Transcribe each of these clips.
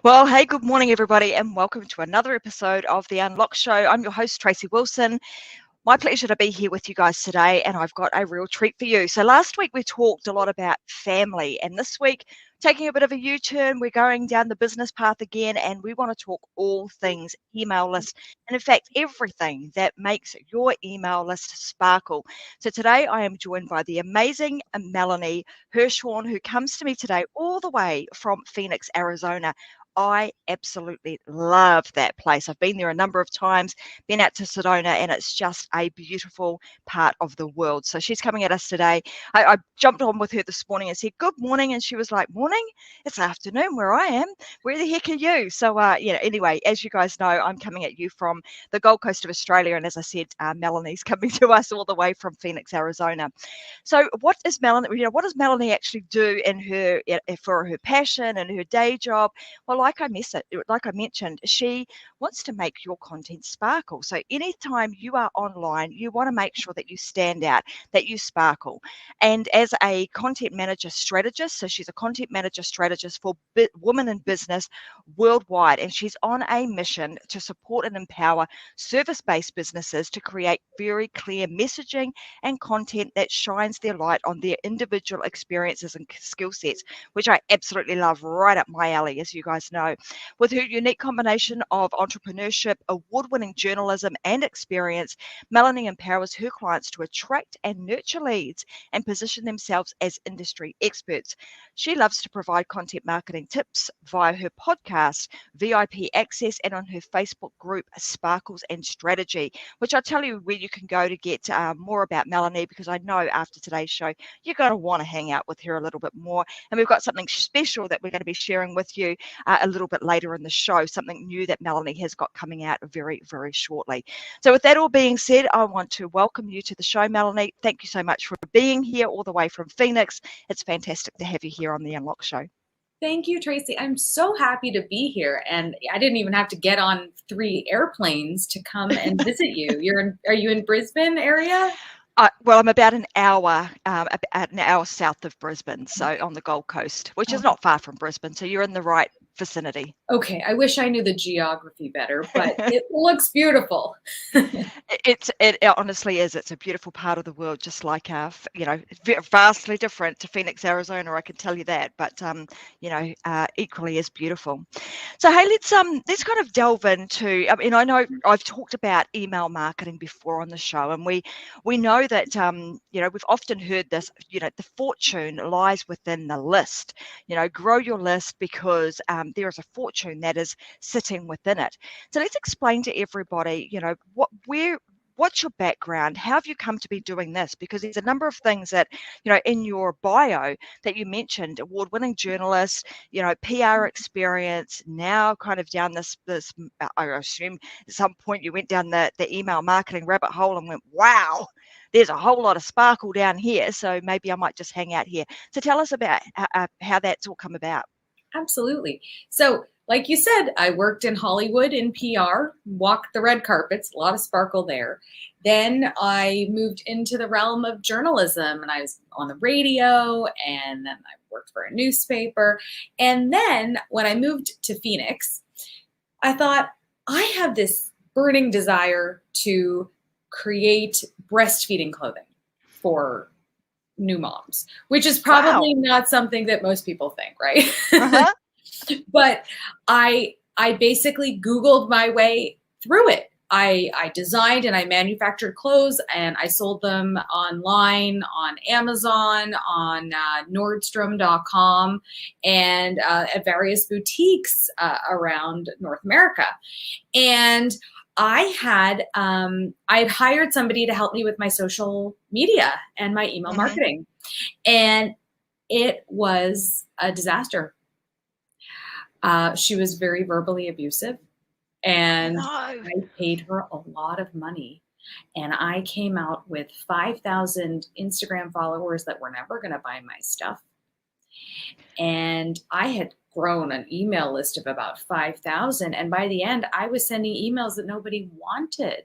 Well, hey, good morning, everybody, and welcome to another episode of The Unlock Show. I'm your host, Tracy Wilson. My pleasure to be here with you guys today, and I've got a real treat for you. So, last week we talked a lot about family, and this week, taking a bit of a U turn, we're going down the business path again, and we want to talk all things email list, and in fact, everything that makes your email list sparkle. So, today I am joined by the amazing Melanie-Herschorn, who comes to me today all the way from Phoenix, Arizona. I absolutely love that place. I've been there a number of times, been out to Sedona, and it's just a beautiful part of the world. So she's coming at us today. I jumped on with her this morning and said, "Good morning." And she was like, "Morning? It's afternoon where I am. Where the heck are you?" So, anyway, as you guys know, I'm coming at you from the Gold Coast of Australia. And as I said, Melanie's coming to us all the way from Phoenix, Arizona. So what is Melanie, what does Melanie actually do in her for her passion and her day job? Well, like I mentioned, she wants to make your content sparkle. So anytime you are online, you want to make sure that you stand out, that you sparkle. And as a content manager strategist, so she's a content manager strategist for women in business worldwide, and she's on a mission to support and empower service-based businesses to create very clear messaging and content that shines their light on their individual experiences and skill sets, which I absolutely love, right up my alley, as you guys know. With her unique combination of entrepreneurship, award-winning journalism, and experience, Melanie empowers her clients to attract and nurture leads and position themselves as industry experts. She loves to provide content marketing tips via her podcast, VIP Access, and on her Facebook group, Sparkles and Strategy, which I'll tell you where you can go to get more about Melanie, because I know after today's show, you're going to want to hang out with her a little bit more. And we've got something special that we're going to be sharing with you a little bit later in the show, something new that Melanie has got coming out very, very shortly. So with that all being said, I want to welcome you to the show, Melanie. Thank you so much for being here all the way from Phoenix. It's fantastic to have you here on the Unlock Show. Thank you, Tracy. I'm so happy to be here. And I didn't even have to get on 3 airplanes to come and visit you. Are you in Brisbane area? Well, I'm about an hour south of Brisbane, so on the Gold Coast, which is not far from Brisbane. So you're in the right vicinity. Okay, I wish I knew the geography better, but it looks beautiful. It honestly is. It's a beautiful part of the world, just like vastly different to Phoenix, Arizona. I can tell you that, but equally as beautiful. So hey, let's kind of delve into. I mean, I know I've talked about email marketing before on the show, and we know that we've often heard this. The fortune lies within the list. Grow your list because there is a fortune that is sitting within it. So let's explain to everybody, what's your background? How have you come to be doing this? Because there's a number of things that, in your bio that you mentioned, award-winning journalist, PR experience, now kind of down this, I assume at some point you went down the email marketing rabbit hole and went, wow, there's a whole lot of sparkle down here. So maybe I might just hang out here. So tell us about how that's all come about. Absolutely. So like you said, I worked in Hollywood in PR, walked the red carpets, a lot of sparkle there. Then I moved into the realm of journalism and I was on the radio and then I worked for a newspaper. And then when I moved to Phoenix, I thought I have this burning desire to create breastfeeding clothing for new moms, which is probably not something that most people think, right? Uh-huh. But I basically Googled my way through it. I designed and I manufactured clothes and I sold them online, on Amazon, on Nordstrom.com, and at various boutiques around North America. And I had hired somebody to help me with my social media and my email marketing, and it was a disaster. She was very verbally abusive, and I paid her a lot of money, and I came out with 5,000 Instagram followers that were never going to buy my stuff. And I had grown an email list of about 5,000. And by the end, I was sending emails that nobody wanted.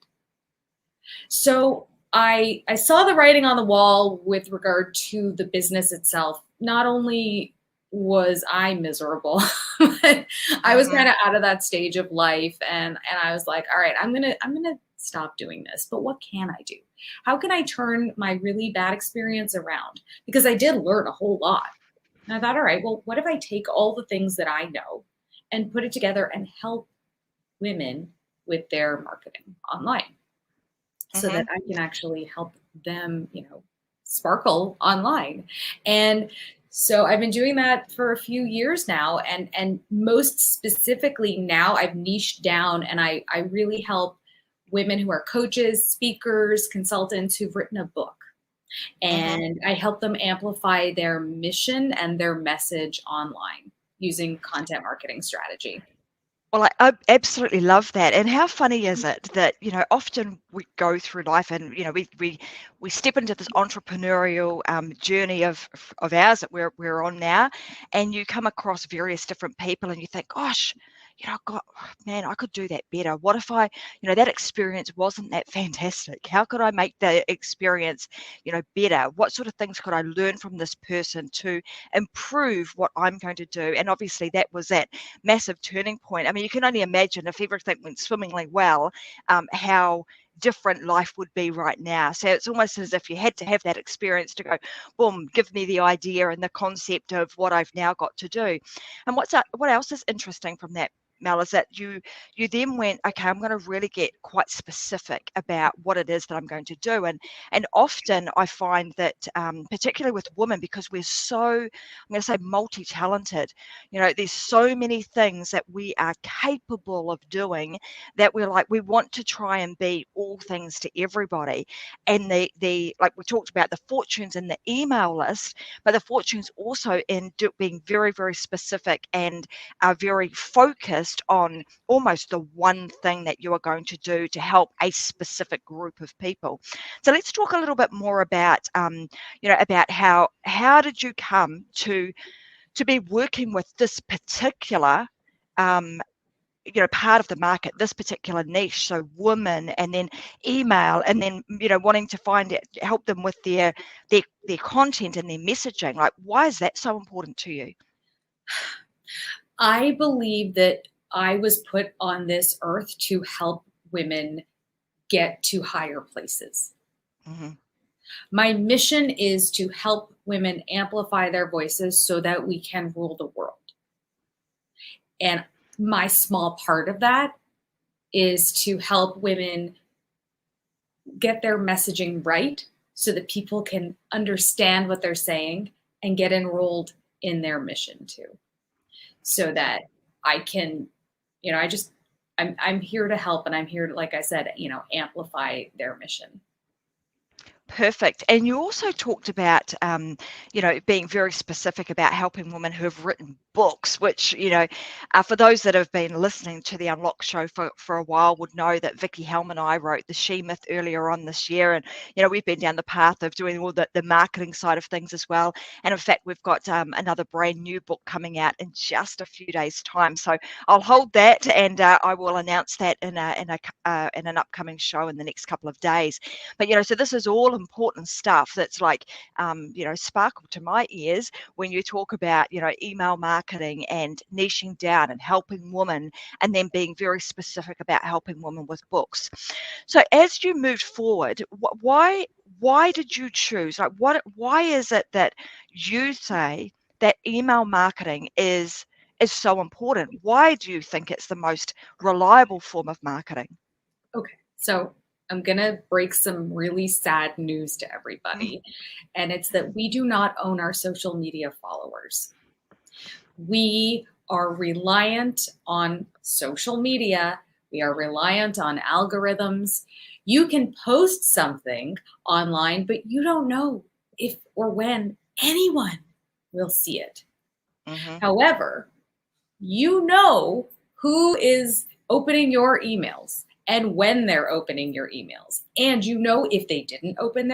So I saw the writing on the wall with regard to the business itself. Not only was I miserable. But I was Mm-hmm. kind of out of that stage of life, and I was like, all right, I'm gonna stop doing this. But what can I do? How can I turn my really bad experience around? Because I did learn a whole lot. And I thought, all right, well, what if I take all the things that I know and put it together and help women with their marketing online so that Mm-hmm. I can actually help them, sparkle online. And so I've been doing that for a few years now, and most specifically now I've niched down, and I really help women who are coaches, speakers, consultants who've written a book, Mm-hmm. and I help them amplify their mission and their message online using content marketing strategy. Well, I absolutely love that. And how funny is it that, often we go through life and, we step into this entrepreneurial journey of ours that we're on now, and you come across various different people and you think, gosh, God, man, I could do that better. What if that experience wasn't that fantastic? How could I make the experience, better? What sort of things could I learn from this person to improve what I'm going to do? And obviously that was that massive turning point. I mean, you can only imagine if everything went swimmingly well, how different life would be right now. So it's almost as if you had to have that experience to go, boom, give me the idea and the concept of what I've now got to do. And what else is interesting from that, Mel, is that you then went, okay, I'm going to really get quite specific about what it is that I'm going to do. And often I find that, particularly with women, because we're so, I'm going to say, multi-talented, there's so many things that we are capable of doing that we're like, we want to try and be all things to everybody. And the like we talked about the fortunes in the email list, but the fortunes also in being very, very specific and are very focused on almost the one thing that you are going to do to help a specific group of people. So let's talk a little bit more about, about how did you come to be working with this particular part of the market, this particular niche, so women, and then email, and then wanting to find it, help them with their content and their messaging. Like, why is that so important to you? I believe that I was put on this earth to help women get to higher places. Mm-hmm. My mission is to help women amplify their voices so that we can rule the world. And my small part of that is to help women get their messaging right so that people can understand what they're saying and get enrolled in their mission too. So that I can, I just I'm here to help, and I'm here to, like I said, amplify their mission. Perfect. And you also talked about, being very specific about helping women who have written books, which, for those that have been listening to the Unlock show for a while would know that Vicky Helm and I wrote The She Myth earlier on this year. And, we've been down the path of doing all the marketing side of things as well. And in fact, we've got another brand new book coming out in just a few days' time. So I'll hold that, and I will announce that in an upcoming show in the next couple of days. But, so this is all important stuff that's like, sparkle to my ears when you talk about, email marketing and niching down and helping women, and then being very specific about helping women with books. So as you moved forward, why did you choose, like, why is it that you say that email marketing is so important? Why do you think it's the most reliable form of marketing? Okay, so I'm gonna break some really sad news to Mm. everybody, and it's that we do not own our social media followers. We are reliant on social media. We are reliant on algorithms. You can post something online, but you don't know if or when anyone will see it. Mm-hmm. However, you know who is opening your emails and when they're opening your emails. And you know if they didn't open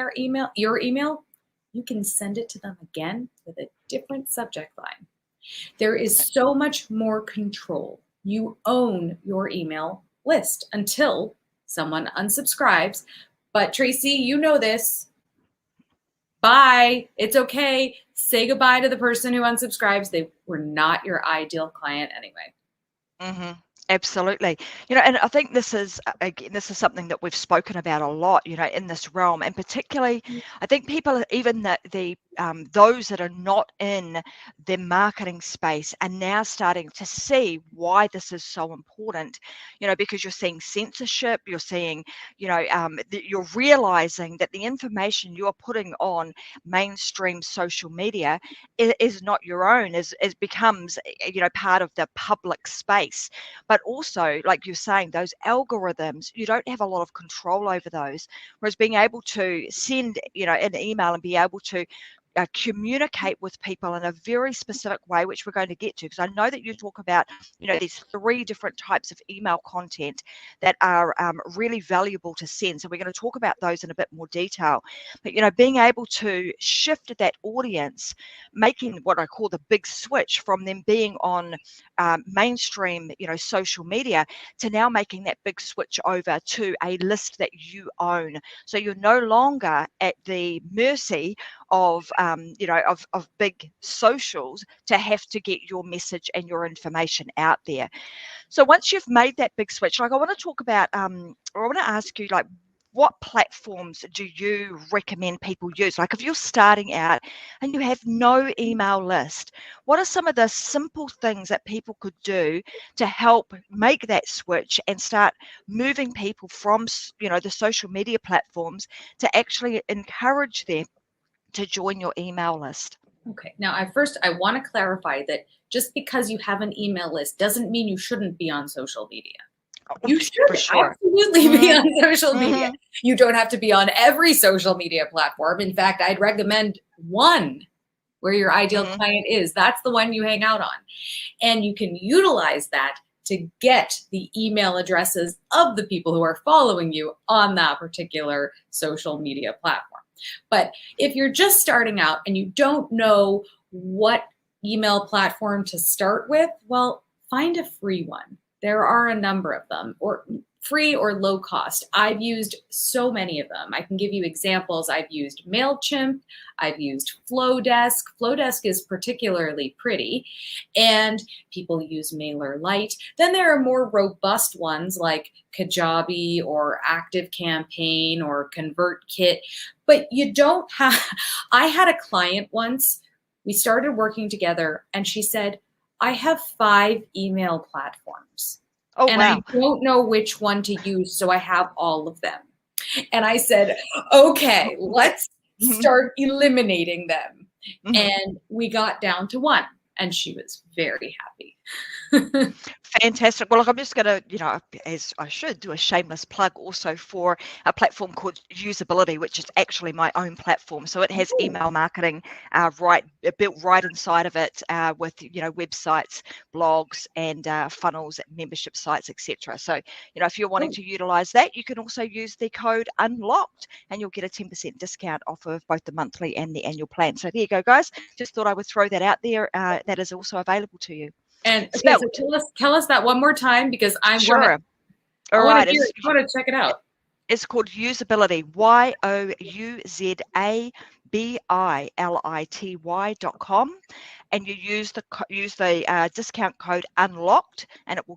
your email, you can send it to them again with a different subject line. There is so much more control. You own your email list until someone unsubscribes. But Tracy, you know this. bye. It's okay. Say goodbye to the person who unsubscribes. They were not your ideal client anyway. Mhm. Absolutely. And I think this is, again, this is something that we've spoken about a lot, in this realm, and particularly, I think people, even the those that are not in the marketing space, are now starting to see why this is so important. Because you're seeing censorship, you're seeing, you're realizing that the information you're putting on mainstream social media is not your own, is becomes, part of the public space. But also, like you're saying, those algorithms, you don't have a lot of control over those. Whereas being able to send, an email and be able to communicate with people in a very specific way, which we're going to get to, because I know that you talk about, these three different types of email content that are really valuable to send. So we're going to talk about those in a bit more detail. But, being able to shift that audience, making what I call the big switch from them being on mainstream, social media, to now making that big switch over to a list that you own. So you're no longer at the mercy of of big socials to have to get your message and your information out there. So once you've made that big switch, like I want to talk about, or I want to ask you, like, what platforms do you recommend people use? Like if you're starting out and you have no email list, what are some of the simple things that people could do to help make that switch and start moving people from, the social media platforms to actually encourage them to join your email list? Okay. Now, I want to clarify that just because you have an email list doesn't mean you shouldn't be on social media. Oh, You for should sure. absolutely be Mhm, on social media. mhm. You don't have to be on every social media platform. In fact, I'd recommend one where your ideal Mhm. client is. That's the one you hang out on. And you can utilize that to get the email addresses of the people who are following you on that particular social media platform. But if you're just starting out and you don't know what email platform to start with, well, find a free one. There are a number of them, or free or low cost. I've used so many of them. I can give you examples. I've used MailChimp, I've used Flowdesk. Flowdesk is particularly pretty, and people use MailerLite. Then there are more robust ones like Kajabi or ActiveCampaign or ConvertKit, but you don't have. I had a client once, we started working together, and she said, I have 5 email platforms Oh, and I wow. don't know which one to use, so I have all of them. And I said, okay, let's Mhm, start eliminating them. mhm. And we got down to one, and she was very happy. Fantastic. Well, look, I'm just going to, as I should, do a shameless plug also for a platform called Usability, which is actually my own platform. So it has email marketing built right inside of it, with websites, blogs, and funnels, membership sites, etc. So if you're wanting Oh, to utilize that, you can also use the code UNLOCKED, and you'll get a 10% discount off of both the monthly and the annual plan. So there you go, guys. Just thought I would throw that out there. That is also available to you. and okay, so Spelt. tell us that one more time because Sure. I All want to right. hear it. I want to check it out. It's called Usability. Youzability.com, and you use the discount code UNLOCKED, and it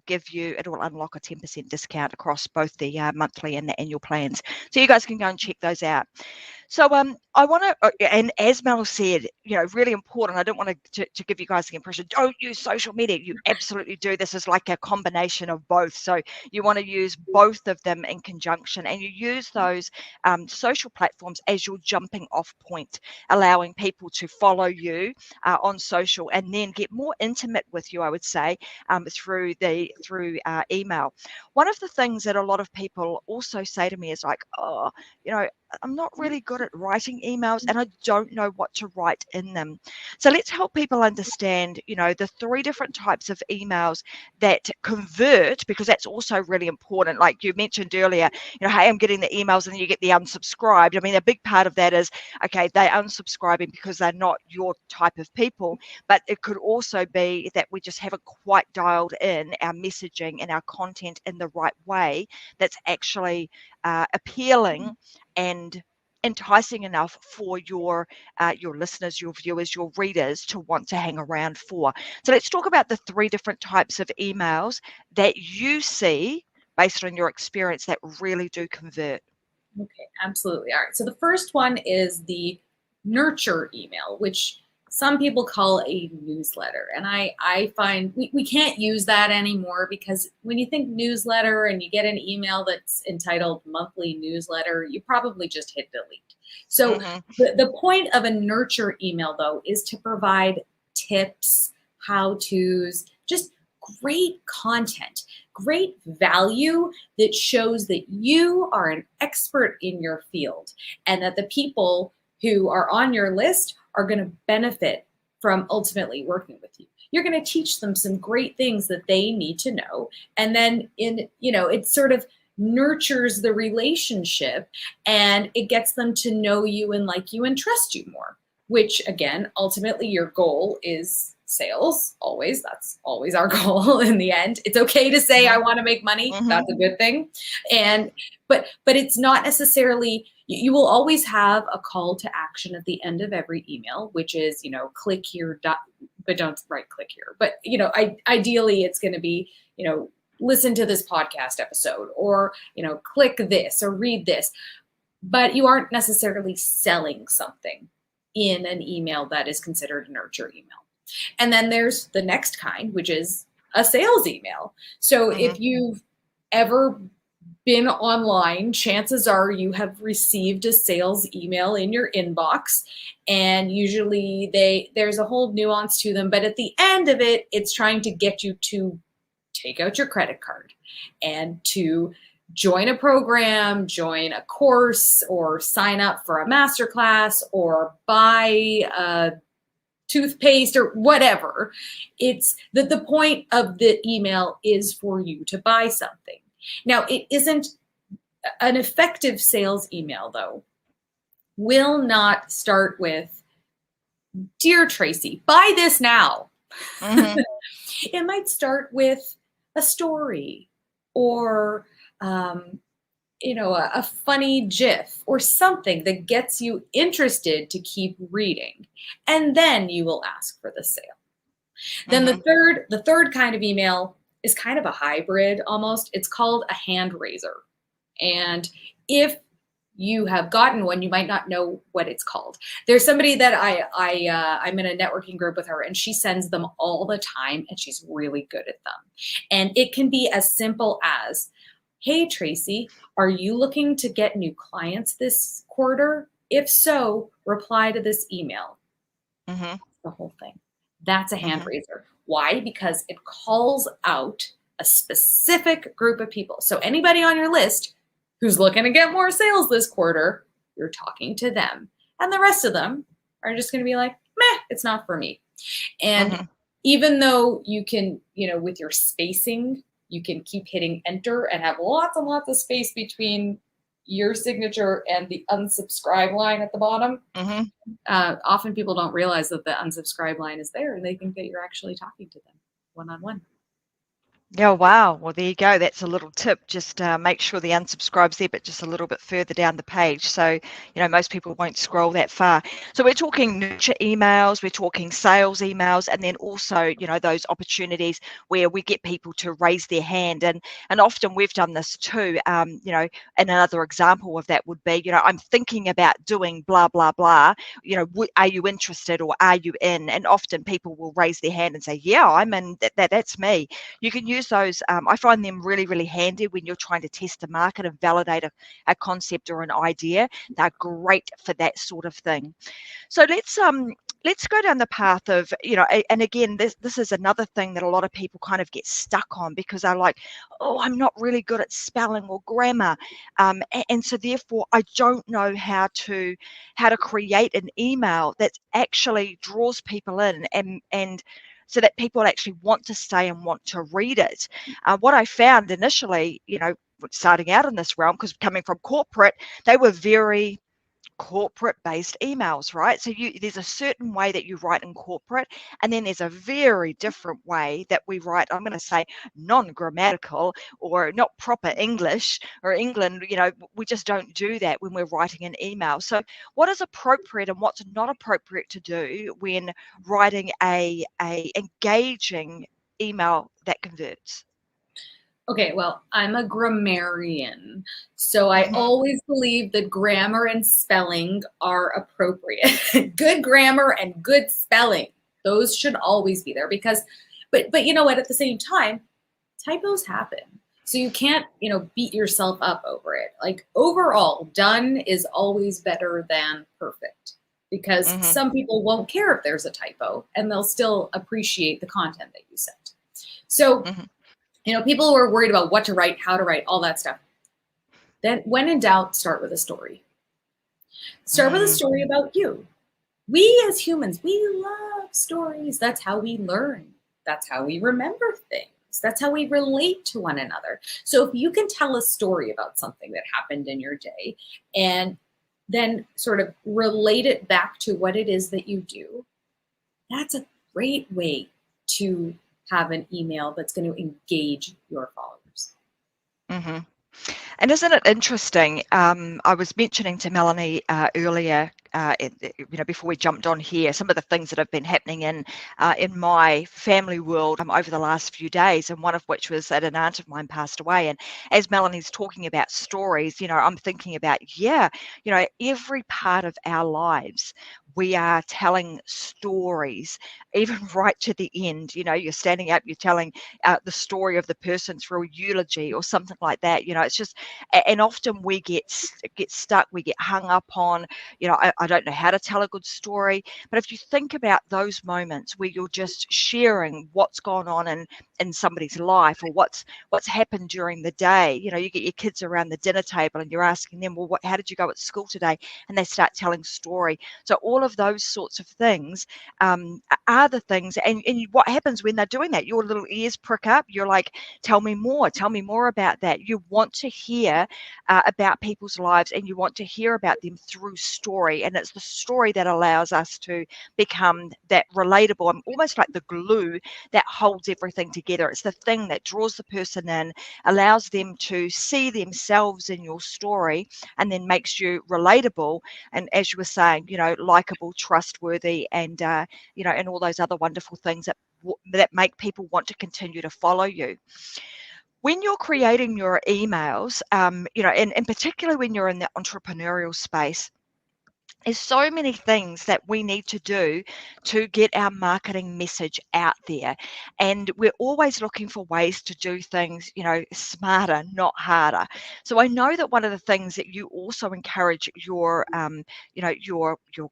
will unlock a 10% discount across both the monthly and the annual plans. So you guys can go and check those out. So I want to, and as Mel said, really important. I don't want to give you guys the impression, don't use social media. You absolutely do. This is like a combination of both. So you want to use both of them in conjunction, and you use those social platforms as your jumping off point, allowing people to follow you on social and then get more intimate with you, I would say, through email. One of the things that a lot of people also say to me is like, oh, I'm not really good at writing emails and I don't know what to write in them. So let's help people understand, the three different types of emails that convert, because that's also really important. Like you mentioned earlier, hey, I'm getting the emails and then you get the unsubscribed. I mean, a big part of that is, okay, they're unsubscribing because they're not your type of people, but it could also be that we just haven't quite dialed in our messaging and our content in the right way that's actually appealing and enticing enough for your listeners, your viewers, your readers to want to hang around for. So let's talk about the 3 different types of emails that you see based on your experience that really do convert. Okay, absolutely. All right. So the first one is the nurture email, which some people call a newsletter. And I find we can't use that anymore, because when you think newsletter and you get an email that's entitled monthly newsletter, you probably just hit delete. So the point of a nurture email, though, is to provide tips, how-tos, just great content, great value that shows that you are an expert in your field, and that the people who are on your list are going to benefit from ultimately working with you. You're going to teach them some great things that they need to know. And then it sort of nurtures the relationship, and it gets them to know you and like you and trust you more, which again, ultimately your goal is sales. Always. That's always our goal in the end. It's okay to say I want to make money. That's a good thing. But it's not necessarily, you will always have a call to action at the end of every email, which is, click here, but don't right click here. But, ideally it's going to be, listen to this podcast episode, or, click this or read this. But you aren't necessarily selling something in an email that is considered a nurture email. And then there's the next kind, which is a sales email. So if you've ever been online, chances are you have received a sales email in your inbox, and usually there's a whole nuance to them, but at the end of it, it's trying to get you to take out your credit card and to join a program, join a course, or sign up for a masterclass, or buy a toothpaste or whatever. It's that the point of the email is for you to buy something. Now, it isn't an effective sales email, though, will not start with, "Dear Tracy, buy this now." It might start with a story, or a funny GIF or something that gets you interested to keep reading, and then you will ask for the sale. Then the third kind of email is kind of a hybrid almost. It's called a hand raiser, and if you have gotten one, you might not know what it's called. There's somebody that I'm in a networking group with her, and she sends them all the time, and she's really good at them. And it can be as simple as, "Hey, Tracy, are you looking to get new clients this quarter? If so, reply to this email." That's the whole thing. That's a hand raiser. Why? Because it calls out a specific group of people. So anybody on your list who's looking to get more sales this quarter, you're talking to them. And the rest of them are just going to be like, "Meh, it's not for me." And even though you can, with your spacing, you can keep hitting enter and have lots and lots of space between your signature and the unsubscribe line at the bottom. Often people don't realize that the unsubscribe line is there, and they think that you're actually talking to them one-on-one. Yeah, wow. Well, there you go. That's a little tip. Just make sure the unsubscribe's there, but just a little bit further down the page. So, most people won't scroll that far. So we're talking nurture emails, we're talking sales emails, and then also, those opportunities where we get people to raise their hand. And often we've done this too. And another example of that would be, I'm thinking about doing blah, blah, blah. Are you interested, or are you in? And often people will raise their hand and say, "Yeah, I'm in. That's me." You can use those. I find them really, really handy when you're trying to test the market and validate a concept or an idea. They're great for that sort of thing. So let's go down the path of, and again, this is another thing that a lot of people kind of get stuck on, because they're like, "Oh, I'm not really good at spelling or grammar, and so therefore I don't know how to create an email that actually draws people in, and so that people actually want to stay and want to read it." What I found initially, starting out in this realm, because coming from corporate, they were very corporate-based emails, right? So there's a certain way that you write in corporate, and then there's a very different way that we write, I'm going to say non-grammatical or not proper English, or England, we just don't do that when we're writing an email. So what is appropriate and what's not appropriate to do when writing a engaging email that converts? Okay, well, I'm a grammarian, so I Mm-hmm. always believe that grammar and spelling are appropriate. Good grammar and good spelling, those should always be there because, but you know what, at the same time, typos happen. So you can't, beat yourself up over it. Like overall, done is always better than perfect because Mm-hmm. some people won't care if there's a typo and they'll still appreciate the content that you sent. So, Mm-hmm. people who are worried about what to write, how to write, all that stuff. Then when in doubt, start with a story. Start with a Mm. story about you. We as humans, we love stories. That's how we learn. That's how we remember things. That's how we relate to one another. So if you can tell a story about something that happened in your day and then sort of relate it back to what it is that you do, that's a great way to have an email that's going to engage your followers. Mm-hmm. And isn't it interesting? I was mentioning to Melanie earlier, before we jumped on here, some of the things that have been happening in my family world over the last few days, and one of which was that an aunt of mine passed away. And as Melanie's talking about stories, I'm thinking about, every part of our lives, we are telling stories, even right to the end. You're standing up, you're telling the story of the person through a eulogy or something like that. It's just, and often we get stuck, we get hung up on, I don't know how to tell a good story. But if you think about those moments where you're just sharing what's gone on in somebody's life, or what's happened during the day, you get your kids around the dinner table and you're asking them, well, how did you go at school today? And they start telling story. So all of those sorts of things are the things, and what happens when they're doing that, your little ears prick up. You're like, tell me more about that. You want to hear about people's lives, and you want to hear about them through story, and it's the story that allows us to become that relatable, and almost like the glue that holds everything together. It's the thing that draws the person in, allows them to see themselves in your story, and then makes you relatable, and as you were saying, likable, trustworthy, and and all those other wonderful things that make people want to continue to follow you. When you're creating your emails, and particularly when you're in the entrepreneurial space, there's so many things that we need to do to get our marketing message out there. And we're always looking for ways to do things, smarter, not harder. So I know that one of the things that you also encourage your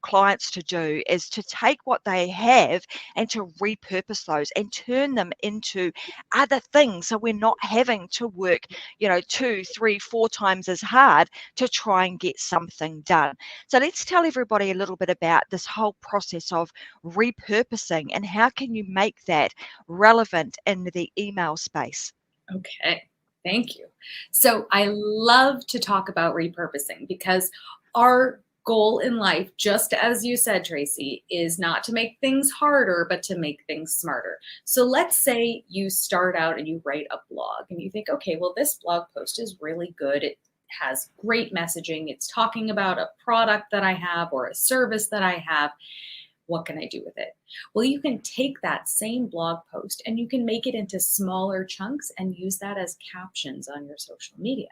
clients to do is to take what they have and to repurpose those and turn them into other things. So we're not having to work, 2, 3, 4 times as hard to try and get something done. So let's tell everybody a little bit about this whole process of repurposing, and how can you make that relevant in the email space? Okay, thank you. So I love to talk about repurposing because our goal in life, just as you said, Tracy, is not to make things harder, but to make things smarter. So let's say you start out and you write a blog and you think, okay, well, this blog post is really good. It has great messaging. It's talking about a product that I have or a service that I have. What can I do with it? Well, you can take that same blog post and you can make it into smaller chunks and use that as captions on your social media.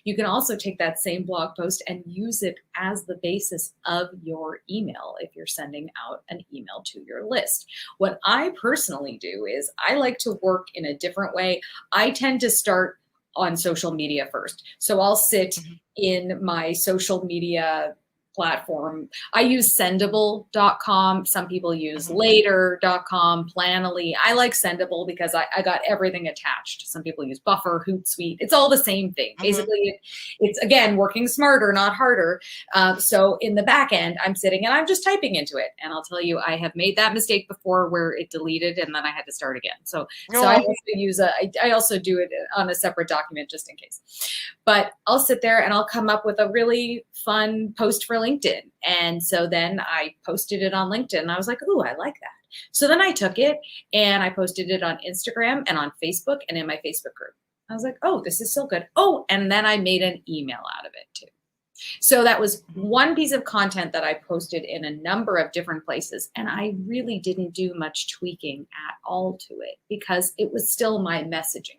You can also take that same blog post and use it as the basis of your email if you're sending out an email to your list. What I personally do is I like to work in a different way. I tend to start on social media first. So I'll sit in my social media platform. I use sendable.com. Some people use later.com, Planoly. I like Sendable because I got everything attached. Some people use Buffer, Hootsuite. It's all the same thing. Basically, it's again, working smarter, not harder. So in the back end, I'm sitting and I'm just typing into it. And I'll tell you, I have made that mistake before where it deleted and then I had to start again. So I also do it on a separate document just in case. But I'll sit there and I'll come up with a really fun post-friendly LinkedIn. And so then I posted it on LinkedIn and I was like, ooh, I like that. So then I took it and I posted it on Instagram and on Facebook and in my Facebook group. I was like, oh, this is so good. Oh, and then I made an email out of it too. So that was one piece of content that I posted in a number of different places. And I really didn't do much tweaking at all to it because it was still my messaging.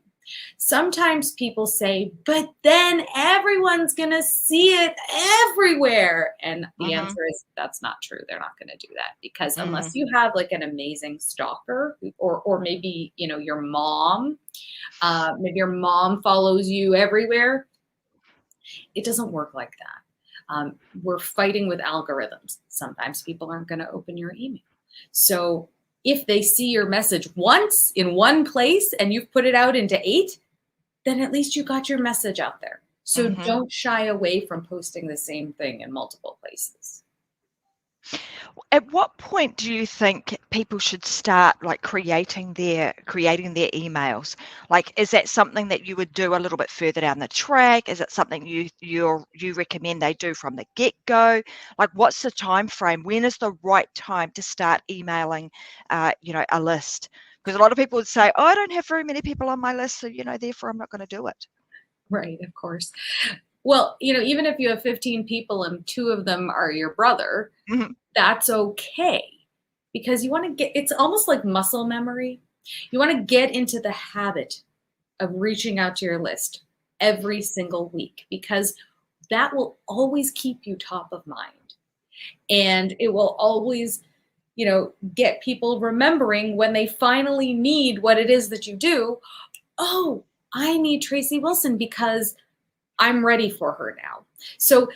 Sometimes people say, but then everyone's going to see it everywhere. And the answer is that's not true. They're not going to do that because unless you have like an amazing stalker or maybe, you know, your mom, maybe your mom follows you everywhere. It doesn't work like that. We're fighting with algorithms. Sometimes people aren't going to open your email. So if they see your message once in one place and you've put it out into 8, then at least you got your message out there. So don't shy away from posting the same thing in multiple places. At what point do you think people should start like creating their emails? Like, is that something that you would do a little bit further down the track? Is it something you recommend they do from the get-go? Like, what's the time frame? When is the right time to start emailing, you know, a list? Because a lot of people would say, oh, I don't have very many people on my list, so, you know, therefore I'm not going to do it. Right, of course. Well, you know, even if you have 15 people and 2 of them are your brother, that's okay. Because you want to get, it's almost like muscle memory. You want to get into the habit of reaching out to your list every single week because that will always keep you top of mind. And it will always, you know, get people remembering when they finally need what it is that you do. Oh, I need Tracy Wilson because I'm ready for her now. So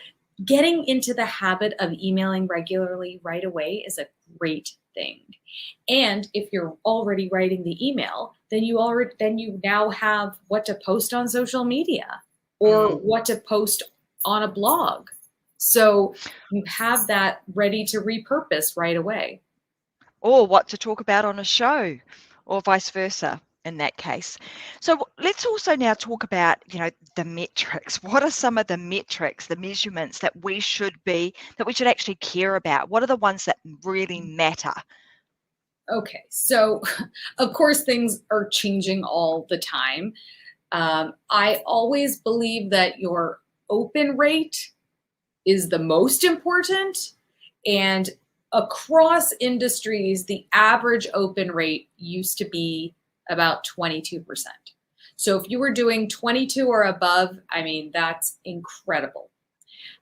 getting into the habit of emailing regularly right away is a great thing. And if you're already writing the email, then you now have what to post on social media or what to post on a blog. So you have that ready to repurpose right away. Or what to talk about on a show, or vice versa in that case. So let's also now talk about, you know, the metrics. What are some of the metrics, the measurements that we should actually care about? What are the ones that really matter? Okay, so of course things are changing all the time. I always believe that your open rate is the most important, and across industries, the average open rate used to be about 22%. So if you were doing 22 or above, I mean, that's incredible.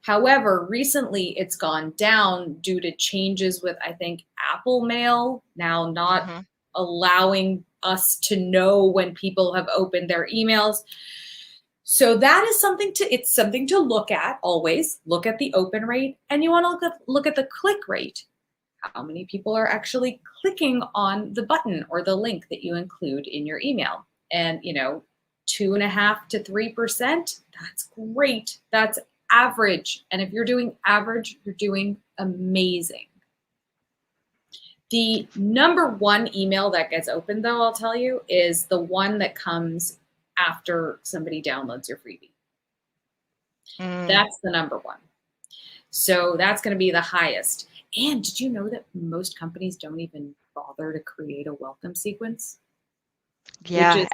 However, recently it's gone down due to changes with, I think, Apple Mail now not allowing us to know when people have opened their emails. So that is something to look at always. Look at the open rate, and you want to look at the click rate. How many people are actually clicking on the button or the link that you include in your email? And, you know, 2.5% to 3%, that's great. That's average. And if you're doing average, you're doing amazing. The number one email that gets opened, though, I'll tell you, is the one that comes after somebody downloads your freebie. That's the number one. So that's going to be the highest. And did you know that most companies don't even bother to create a welcome sequence? Yeah,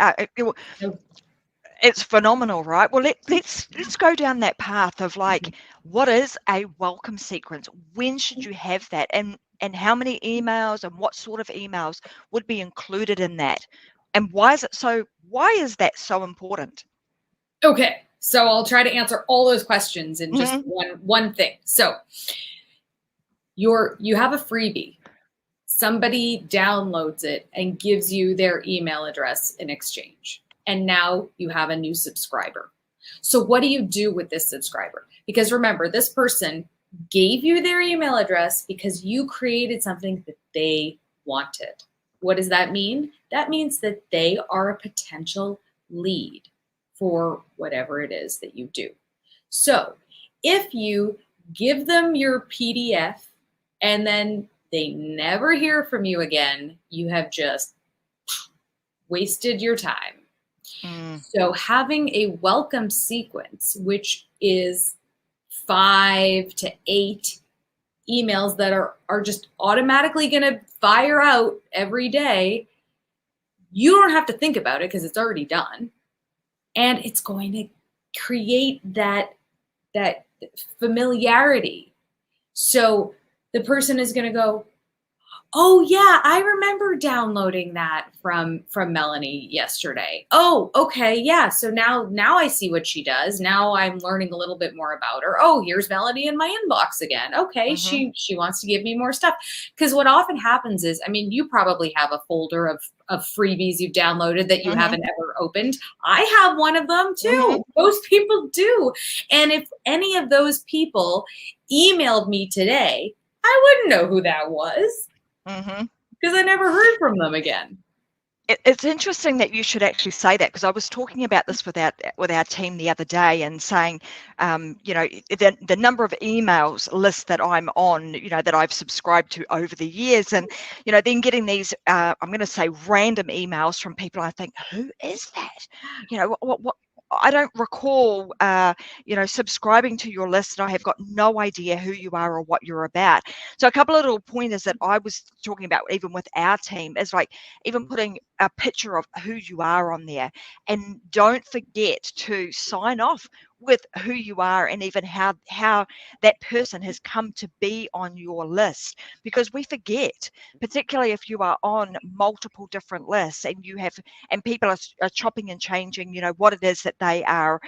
it's phenomenal, right? Well, let's go down that path of like, what is a welcome sequence? When should you have that? And how many emails and what sort of emails would be included in that? And why is that so important? Okay, so I'll try to answer all those questions in just one thing. So you have a freebie. Somebody downloads it and gives you their email address in exchange. And now you have a new subscriber. So what do you do with this subscriber? Because remember, this person gave you their email address because you created something that they wanted. What does that mean? That means that they are a potential lead for whatever it is that you do. So if you give them your PDF and then they never hear from you again, you have just wasted your time. So having a welcome sequence, which is 5 to 8 emails that are just automatically going to fire out every day, you don't have to think about it because it's already done. And it's going to create that familiarity. So the person is going to go, oh yeah, I remember downloading that from Melanie yesterday. Oh, okay, yeah. So now I see what she does. Now I'm learning a little bit more about her. Oh, here's Melanie in my inbox again. Okay, Mm-hmm. she wants to give me more stuff. Because what often happens is, I mean, you probably have a folder of freebies you've downloaded that you Mm-hmm. haven't ever opened. I have one of them Mm-hmm. too. Most people do. And if any of those people emailed me today, I wouldn't know who that was Mm-hmm. because I never heard from them again. It's interesting that you should actually say that, because I was talking about this with our team the other day and saying, the number of emails lists that I'm on, that I've subscribed to over the years, and then getting these, I'm going to say, random emails from people. I think, who is that? What I don't recall, subscribing to your list, and I have got no idea who you are or what you're about. So a couple of little pointers that I was talking about, even with our team, is like even putting a picture of who you are on there, and don't forget to sign off with who you are and even how that person has come to be on your list, because we forget, particularly if you are on multiple different lists and people are chopping and changing what it is that they are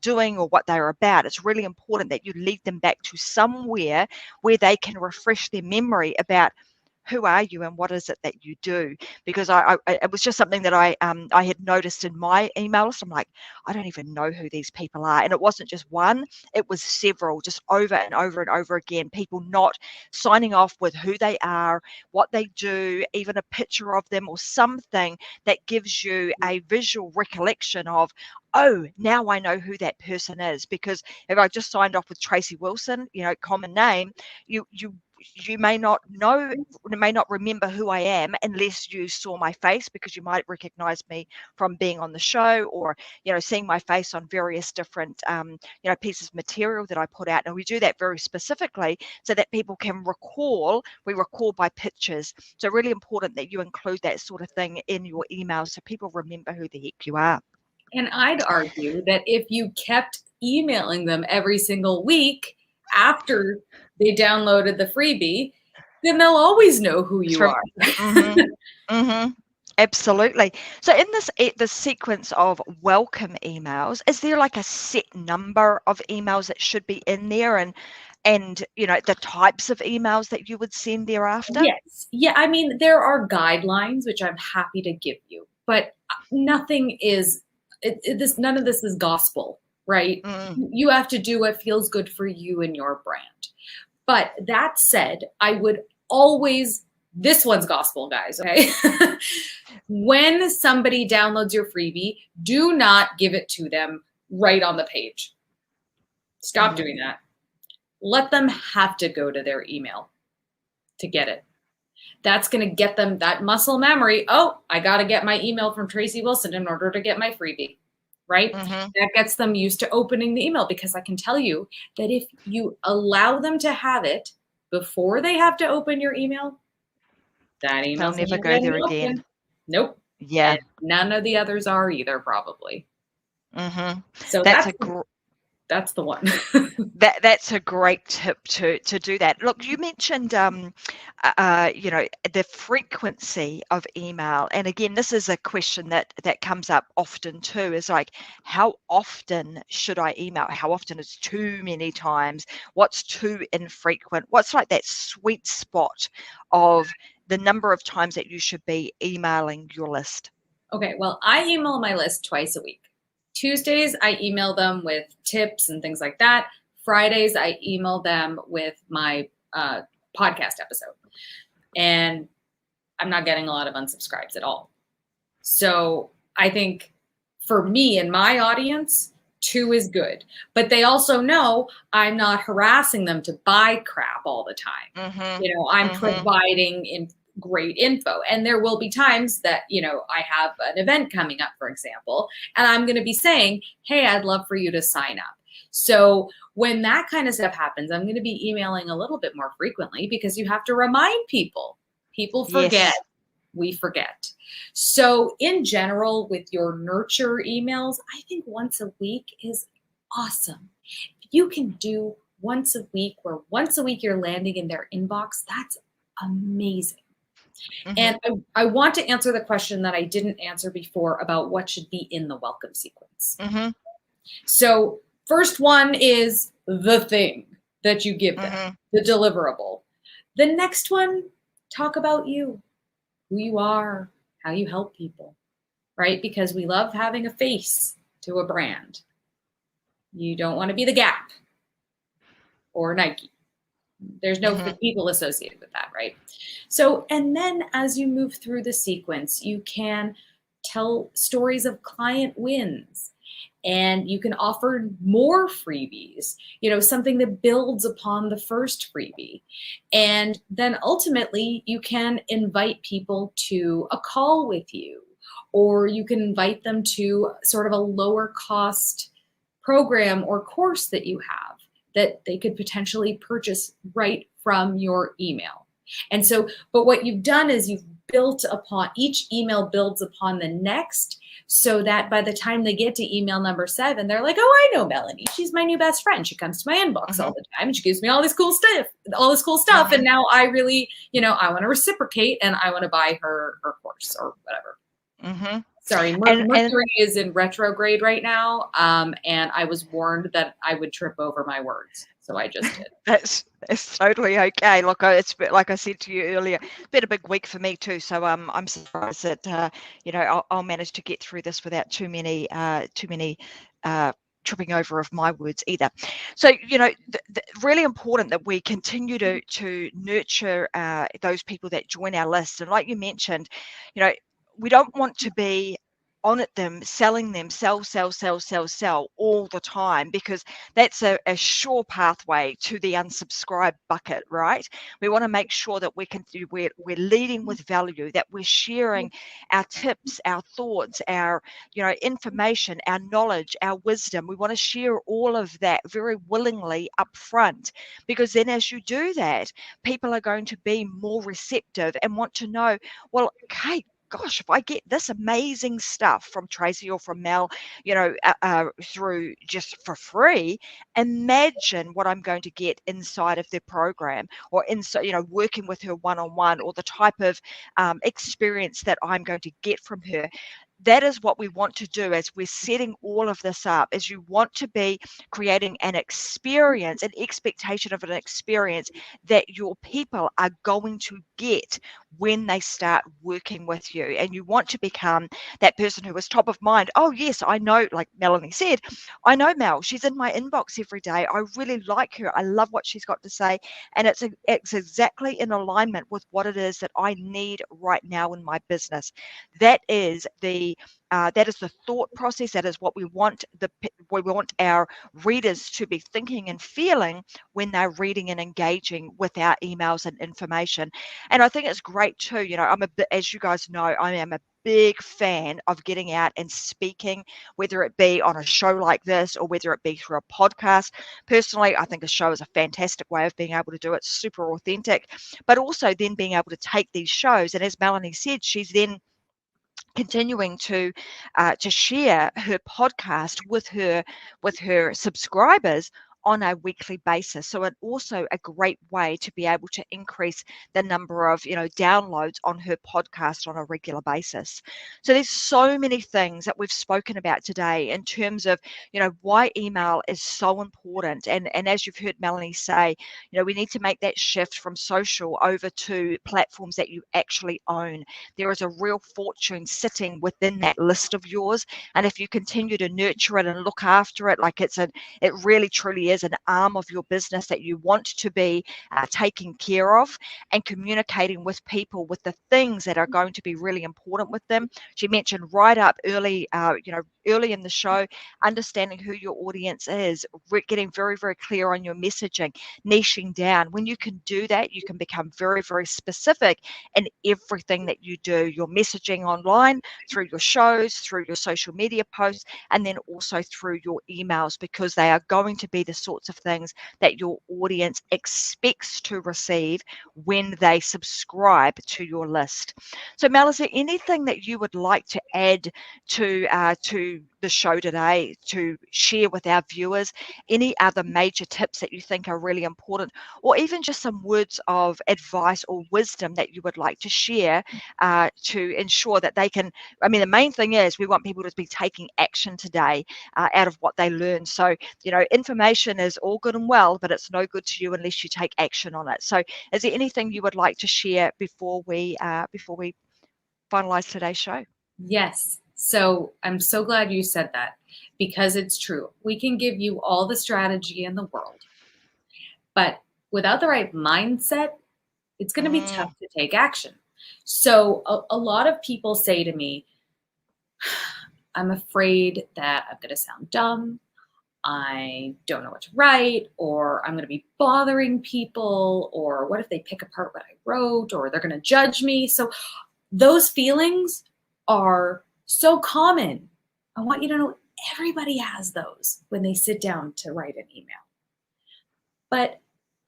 doing or what they're about. It's really important that you lead them back to somewhere where they can refresh their memory about who are you and what is it that you do. Because it was just something that I had noticed in my email list. I'm like, I don't even know who these people are. And it wasn't just one, it was several, just over and over and over again, people not signing off with who they are, what they do, even a picture of them or something that gives you a visual recollection of, oh, now I know who that person is. Because if I just signed off with Tracy Wilson, common name, you may not remember who I am unless you saw my face, because you might recognize me from being on the show, or seeing my face on various different pieces of material that I put out. And we do that very specifically so that people can recall. We recall by pictures. So really important that you include that sort of thing in your emails so people remember who the heck you are. And I'd argue that if you kept emailing them every single week after they downloaded the freebie, then they'll always know who you are. Mm-hmm, mm-hmm. Absolutely. So in the sequence of welcome emails, is there like a set number of emails that should be in there, and the types of emails that you would send thereafter? Yes. Yeah. I mean, there are guidelines which I'm happy to give you, but nothing is none of this is gospel, right? Mm, You have to do what feels good for you and your brand. But that said, I would always, this one's gospel, guys, okay? When somebody downloads your freebie, do not give it to them right on the page. Stop doing that. Let them have to go to their email to get it. That's going to get them that muscle memory. Oh, I got to get my email from Tracy Wilson in order to get my freebie, right? mm-hmm. That gets them used to opening the email, because I can tell you that if you allow them to have it before they have to open your email, that They'll email's never never go getting there again. open. Nope. Yeah. And none of the others are either, probably. Mm-hmm. So That's that's the one. That's a great tip to do that. Look, you mentioned the frequency of email, and again, this is a question that comes up often too. Is like, how often should I email? How often is too many times? What's too infrequent? What's like that sweet spot of the number of times that you should be emailing your list? Okay, well, I email my list twice a week. Tuesdays, I email them with tips and things like that. Fridays, I email them with my podcast episode. And I'm not getting a lot of unsubscribes at all. So I think for me and my audience, 2 is good. But they also know I'm not harassing them to buy crap all the time. Mm-hmm. I'm Mm-hmm. providing great info. And there will be times that, I have an event coming up, for example, and I'm going to be saying, hey, I'd love for you to sign up. So when that kind of stuff happens, I'm going to be emailing a little bit more frequently because you have to remind people. People forget. Yes. We forget. So in general, with your nurture emails, I think once a week is awesome. If you can do once a week, where once a week you're landing in their inbox, that's amazing. And I want to answer the question that I didn't answer before about what should be in the welcome sequence. So first one is the thing that you give them, the deliverable. The next one, talk about you, who you are, how you help people, right? Because we love having a face to a brand. You don't want to be the Gap or Nike. There's no people associated with that, right? So, and then as you move through the sequence, you can tell stories of client wins, and you can offer more freebies, something that builds upon the first freebie. And then ultimately you can invite people to a call with you, or you can invite them to sort of a lower cost program or course that you have that they could potentially purchase right from your email. And so, but what you've done is you've built upon, each email builds upon the next, so that by the time they get to email number 7, they're like, oh, I know Melanie. She's my new best friend. She comes to my inbox all the time and she gives me all this cool stuff. And now I really, I want to reciprocate and I want to buy her course or whatever. Sorry, Mercury is in retrograde right now, and I was warned that I would trip over my words, so I just did. That's totally okay. Look, it's like I said to you earlier, been a big week for me too. So I'm surprised that I'll manage to get through this without too many tripping over of my words either. So really important that we continue to nurture those people that join our list, and like you mentioned, we don't want to be on at them, selling them, sell all the time, because that's a sure pathway to the unsubscribe bucket, right? We want to make sure that we're leading with value, that we're sharing our tips, our thoughts, our information, our knowledge, our wisdom. We want to share all of that very willingly up front, because then as you do that, people are going to be more receptive and want to know, well, Kate, gosh, if I get this amazing stuff from Tracy or from Mel, through just for free, imagine what I'm going to get inside of their program, or inside, working with her one-on-one, or the type of experience that I'm going to get from her. That is what we want to do as we're setting all of this up, is you want to be creating an experience, an expectation of an experience that your people are going to get when they start working with you. And you want to become that person who is top of mind. Oh yes, I know, like Melanie said, I know Mel, she's in my inbox every day. I really like her. I love what she's got to say. And it's exactly in alignment with what it is that I need right now in my business. That is the thought process. That is what we want our readers to be thinking and feeling when they're reading and engaging with our emails and information. And I think it's great too. As you guys know, I am a big fan of getting out and speaking, whether it be on a show like this or whether it be through a podcast. Personally, I think a show is a fantastic way of being able to do it, super authentic, but also then being able to take these shows. And as Melanie said, she's then continuing to share her podcast with her subscribers on a weekly basis. So it's also a great way to be able to increase the number of downloads on her podcast on a regular basis. So there's so many things that we've spoken about today in terms of why email is so important. And as you've heard Melanie say, we need to make that shift from social over to platforms that you actually own. There is a real fortune sitting within that list of yours, and if you continue to nurture it and look after it, like it really truly is an arm of your business that you want to be taking care of, and communicating with people with the things that are going to be really important with them. She mentioned right up early, early in the show, understanding who your audience is, getting very, very clear on your messaging, niching down. When you can do that, you can become very, very specific in everything that you do, your messaging online, through your shows, through your social media posts, and then also through your emails, because they are going to be the sorts of things that your audience expects to receive when they subscribe to your list. So Mel, is there anything that you would like to add to the show today, to share with our viewers? Any other major tips that you think are really important, or even just some words of advice or wisdom that you would like to share to ensure that they can, I mean, the main thing is we want people to be taking action today out of what they learn. So, information is all good and well, but it's no good to you unless you take action on it. So is there anything you would like to share before we finalize today's show? Yes. So I'm so glad you said that, because it's true. We can give you all the strategy in the world, but without the right mindset, it's going to be tough to take action. So a lot of people say to me, I'm afraid that I'm going to sound dumb. I don't know what to write, or I'm going to be bothering people, or what if they pick apart what I wrote, or they're going to judge me. So those feelings are so common. I want you to know everybody has those when they sit down to write an email. But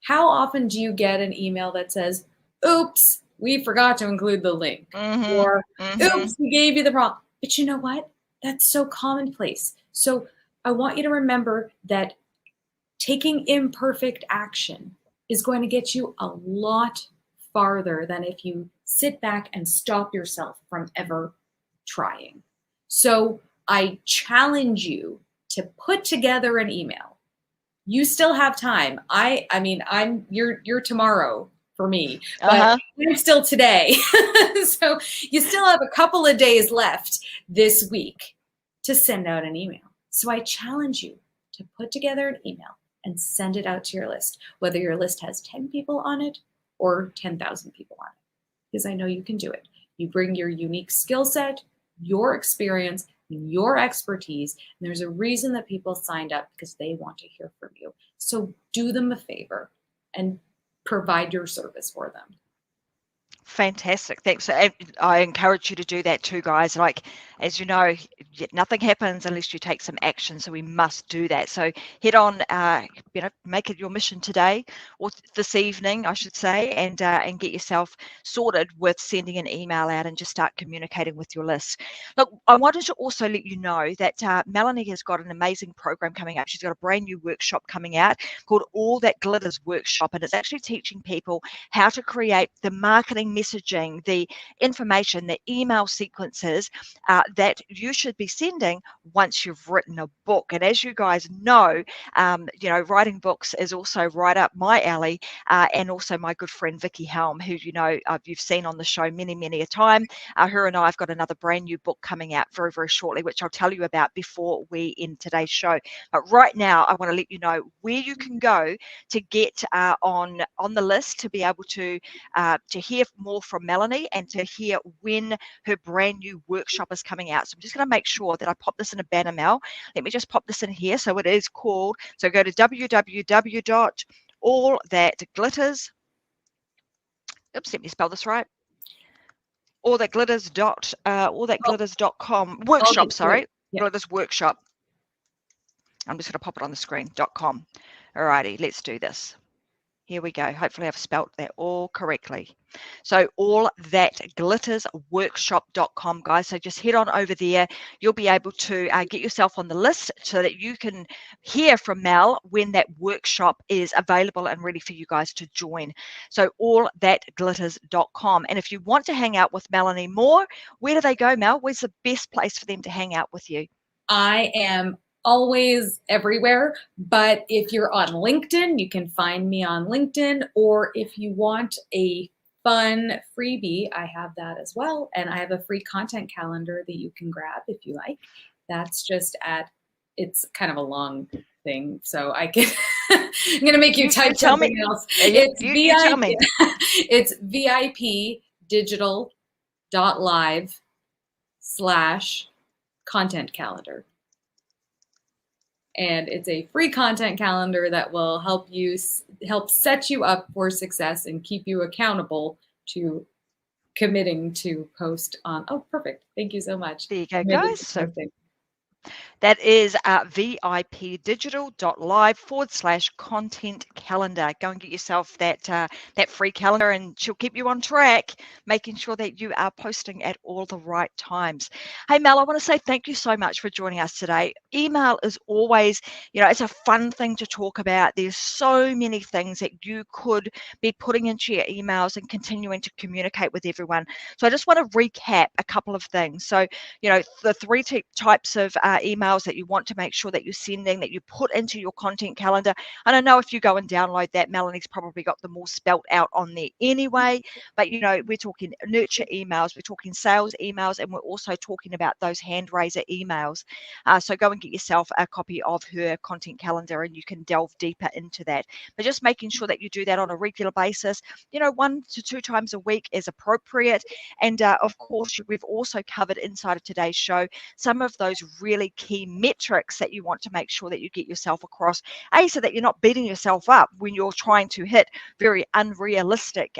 how often do you get an email that says, oops, we forgot to include the link, or oops, we gave you the wrong. But you know what? That's so commonplace. So I want you to remember that taking imperfect action is going to get you a lot farther than if you sit back and stop yourself from ever trying. So I challenge you to put together an email. You still have time. I mean, you're tomorrow for me, but I'm still today. So you still have a couple of days left this week to send out an email. So I challenge you to put together an email and send it out to your list, whether your list has 10 people on it or 10,000 people on it, because I know you can do it. You bring your unique skill set, your experience, your expertise, and there's a reason that people signed up, because they want to hear from you. So do them a favor and provide your service for them. Fantastic. Thanks. I encourage you to do that too, guys. Like, as you know, nothing happens unless you take some action. So we must do that. So head on, make it your mission today, or this evening, I should say, and get yourself sorted with sending an email out and just start communicating with your list. Look, I wanted to also let you know that Melanie has got an amazing program coming up. She's got a brand new workshop coming out called All That Glitters Workshop, and it's actually teaching people how to create the marketing messaging, the information, the email sequences that you should be sending once you've written a book. And as you guys know, writing books is also right up my alley, and also my good friend Vicky Helm, who you've seen on the show many a time. Her and I have got another brand new book coming out very, very shortly, which I'll tell you about before we end today's show. But right now, I want to let you know where you can go to get on the list, to be able to hear more from Melanie and to hear when her brand new workshop is coming out. So I'm just going to make sure that I pop this in a banner, Mel. Let me just pop this in here. So it is called, so go to www.allthatglitters, let me spell this right. allthatglitters.com workshop, sorry. Yeah. Glitters workshop. I'm just going to pop it on the screen, .com. Alrighty, let's do this. Here we go. Hopefully I've spelt that all correctly. So allthatglittersworkshop.com, guys. So just head on over there. You'll be able to get yourself on the list so that you can hear from Mel when that workshop is available and ready for you guys to join. So allthatglitters.com. And if you want to hang out with Melanie more, where do they go, Mel? Where's the best place for them to hang out with you? I am always everywhere, but if you're on LinkedIn, you can find me on LinkedIn, or if you want a fun freebie, I have that as well, and I have a free content calendar that you can grab if you like. That's just it's kind of a long thing, so I can I'm gonna make you type something else. It's VIP, it's vipdigital.live/ content calendar. And it's a free content calendar that will help set you up for success and keep you accountable to committing to post on. Oh, perfect. Thank you so much. There you go, guys. So that is vipdigital.live/content calendar. Go and get yourself that free calendar, and she'll keep you on track, making sure that you are posting at all the right times. Hey, Mel, I want to say thank you so much for joining us today. Email is always, it's a fun thing to talk about. There's so many things that you could be putting into your emails and continuing to communicate with everyone. So I just want to recap a couple of things. So, the three types of emails that you want to make sure that you're sending, that you put into your content calendar. And I know if you go and download that, Melanie's probably got them all spelt out on there anyway. But, we're talking nurture emails, we're talking sales emails, and we're also talking about those hand raiser emails. So go and get yourself a copy of her content calendar and you can delve deeper into that. But just making sure that you do that on a regular basis, 1 to 2 times a week is appropriate. And of course, we've also covered inside of today's show some of those really key metrics that you want to make sure that you get yourself across, so that you're not beating yourself up when you're trying to hit very unrealistic,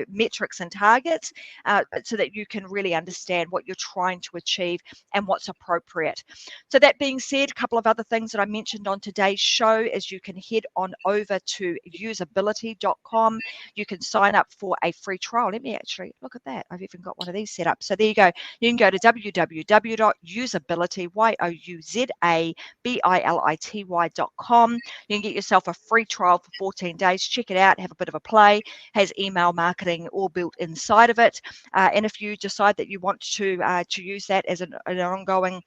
metrics and targets, but so that you can really understand what you're trying to achieve and what's appropriate. So that being said, a couple of other things that I mentioned on today's show is you can head on over to usability.com. You can sign up for a free trial. Let me actually look at that. I've even got one of these set up. So there you go. You can go to www.usability.com. You can get yourself a free trial for 14 days. Check it out. Have a bit of a play. Has email marketing all built inside of it. And if you decide that you want to use that as an ongoing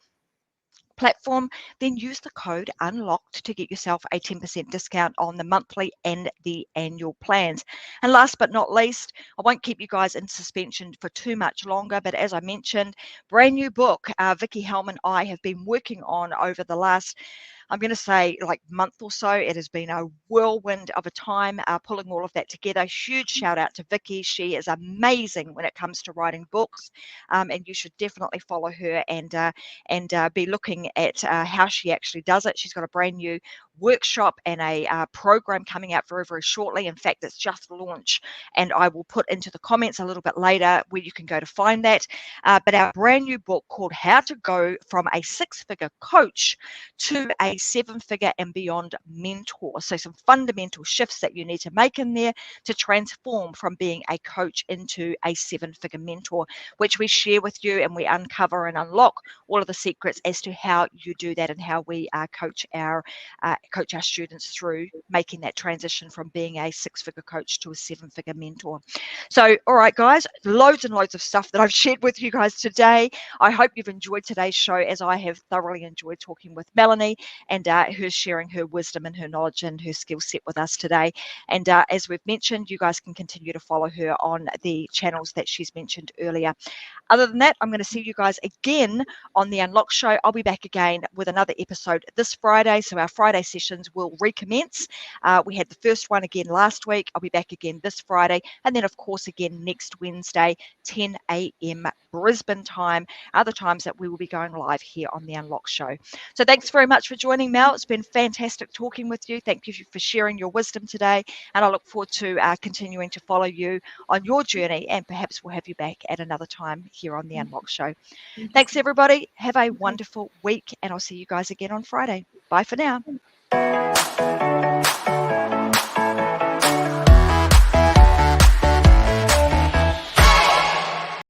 platform, then use the code UNLOCKED to get yourself a 10% discount on the monthly and the annual plans. And last but not least, I won't keep you guys in suspension for too much longer, but as I mentioned, brand new book Vicky Helm and I have been working on over the last, I'm going to say, like month or so. It has been a whirlwind of a time pulling all of that together. Huge shout out to Vicky. She is amazing when it comes to writing books, and you should definitely follow her and be looking at how she actually does it. She's got a brand new workshop and a program coming out very, very shortly. In fact, it's just launched, and I will put into the comments a little bit later where you can go to find that. But our brand new book called How to Go from a Six-Figure Coach to a Seven-Figure and Beyond Mentor. So some fundamental shifts that you need to make in there to transform from being a coach into a seven-figure mentor, which we share with you, and we uncover and unlock all of the secrets as to how you do that and how we coach our students through making that transition from being a six-figure coach to a seven-figure mentor. So, all right, guys, loads and loads of stuff that I've shared with you guys today. I hope you've enjoyed today's show, as I have thoroughly enjoyed talking with Melanie and her sharing her wisdom and her knowledge and her skill set with us today. And as we've mentioned, you guys can continue to follow her on the channels that she's mentioned earlier. Other than that, I'm going to see you guys again on the Unlock Show. I'll be back again with another episode this Friday. So our Friday sessions will recommence. We had the first one again last week. I'll be back again this Friday. And then, of course, again next Wednesday, 10 a.m. Brisbane time, other times that we will be going live here on the Unlock Show. So thanks very much for joining, Mel. It's been fantastic talking with you. Thank you for sharing your wisdom today. And I look forward to continuing to follow you on your journey. And perhaps we'll have you back at another time here on the Unlock Show. Thanks, everybody. Have a wonderful week, and I'll see you guys again on Friday. Bye for now.